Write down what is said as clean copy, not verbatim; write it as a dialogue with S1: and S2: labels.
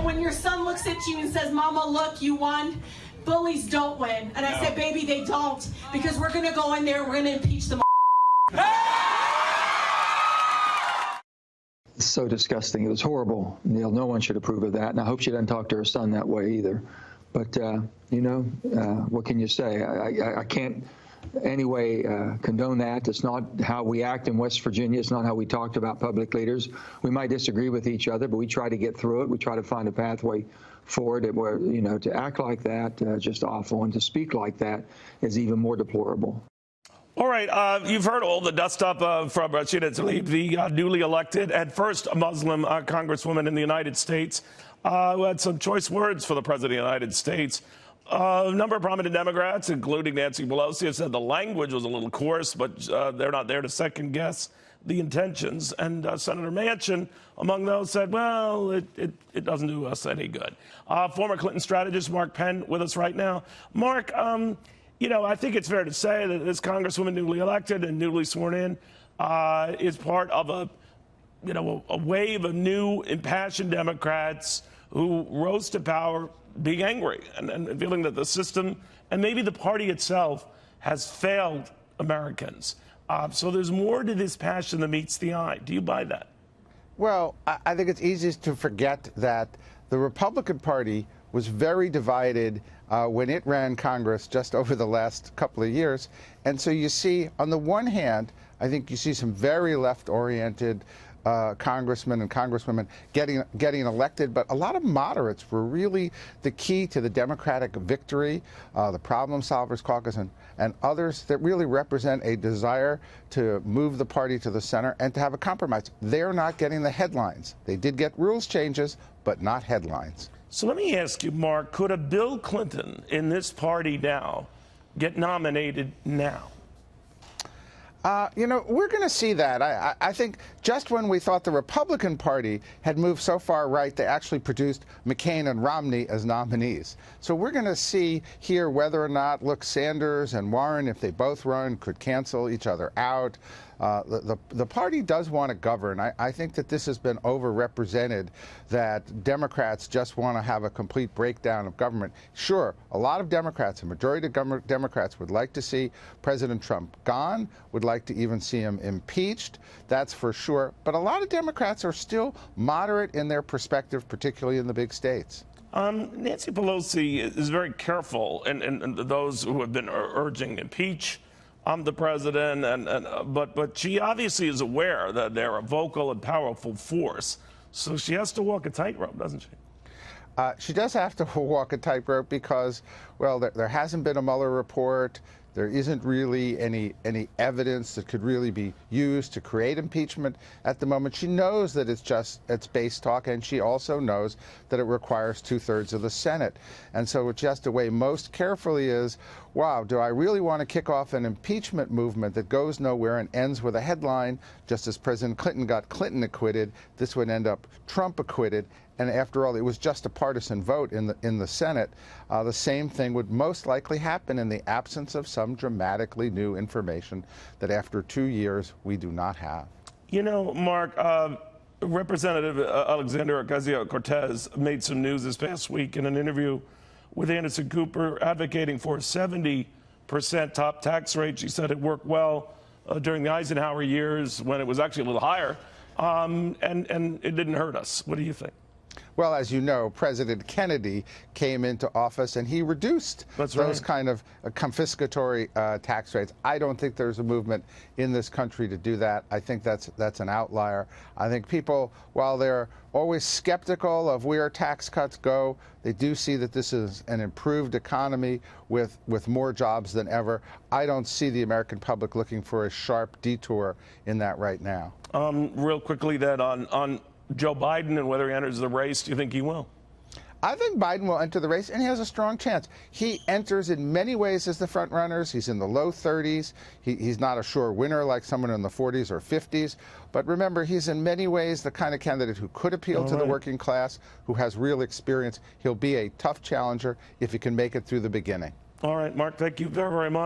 S1: When your son looks at you and says, Mama, look, you won, bullies don't win. And I said, baby, they don't, because we're going to go in there and we're going to impeach them.
S2: So disgusting. It was horrible, Neil. No one should approve of that. And I hope she doesn't talk to her son that way either. But, you know, what can you say? I can't anyway condone that. It's not how we act in West Virginia. It's not how we talked about public leaders. We might disagree with each other, but we try to get through it. We try to find a pathway forward. Where, you know, to act like that, just awful. And to speak like that is even more deplorable.
S3: All right, you've heard all the dust up from Rasheda Tlaib, the newly elected and first Muslim congresswoman in the United States, who had some choice words for the President of the United States. A number of prominent Democrats, including Nancy Pelosi, have said the language was a little coarse, but they're not there to second-guess the intentions. And Senator Manchin, among those, said, well, it doesn't do us any good. Former Clinton strategist Mark Penn with us right now. Mark, you know, I think it's fair to say that this congresswoman newly elected and newly sworn in is part of a wave of new impassioned Democrats who rose to power being angry and feeling that the system and maybe the party itself has failed Americans. So there's more to this passion than meets the eye. Do you buy that?
S4: Well, I think it's easiest to forget that the Republican Party was very divided when it ran Congress just over the last couple of years. And so you see, on the one hand, I think you see some very left-oriented congressmen and congresswomen getting elected, but a lot of moderates were really the key to the Democratic victory, the Problem Solvers Caucus and others that really represent a desire to move the party to the center and to have a compromise. They're not getting the headlines. They did get rules changes, but not headlines.
S3: So let me ask you, Mark, could a Bill Clinton in this party now get nominated now?
S4: You know, we're going to see that. I think just when we thought the Republican Party had moved so far right, they actually produced McCain and Romney as nominees. So we're going to see here whether or not, look, Sanders and Warren, if they both run, could cancel each other out. The party does want to govern. I think that this has been overrepresented, that Democrats just want to have a complete breakdown of government. Sure, a lot of Democrats, a majority of Democrats would like to see President Trump gone, would like to even see him impeached. That's for sure. But a lot of Democrats are still moderate in their perspective, particularly in the big states.
S3: Nancy Pelosi is very careful, and those who have been urging impeach the president, but she obviously is aware that they're a vocal and powerful force, so she has to walk a tightrope, doesn't she?
S4: She does have to walk a tightrope because, well, there hasn't been a Mueller report. There isn't really any evidence that could really be used to create impeachment at the moment. She knows that it's base talk, and she also knows that it requires 2/3 of the Senate. And so what she has to weigh most carefully is, wow, do I really want to kick off an impeachment movement that goes nowhere and ends with a headline, just as President Clinton got Clinton acquitted, this would end up Trump acquitted. And after all, it was just a partisan vote in the Senate. The same thing would most likely happen in the absence of some dramatically new information that after 2 years we do not have.
S3: You know, Mark, Representative Alexandria Ocasio-Cortez made some news this past week in an interview with Anderson Cooper advocating for a 70% top tax rate. She said it worked well during the Eisenhower years when it was actually a little higher, and it didn't hurt us. What do you think?
S4: Well, as you know, President Kennedy came into office and he reduced those kind of confiscatory tax rates. I don't think there's a movement in this country to do that. I think that's an outlier. I think people, while they're always skeptical of where tax cuts go, they do see that this is an improved economy with more jobs than ever. I don't see the American public looking for a sharp detour in that right now.
S3: Real quickly then on Joe Biden and whether he enters the race, do you think he will?
S4: I think Biden will enter the race, and he has a strong chance. He enters in many ways as the front runners. He's in the low 30s. He's not a sure winner like someone in the 40s or 50s. But remember, he's in many ways the kind of candidate who could appeal to the working class, who has real experience. He'll be a tough challenger if he can make it through the beginning.
S3: All right, Mark, thank you very, very much.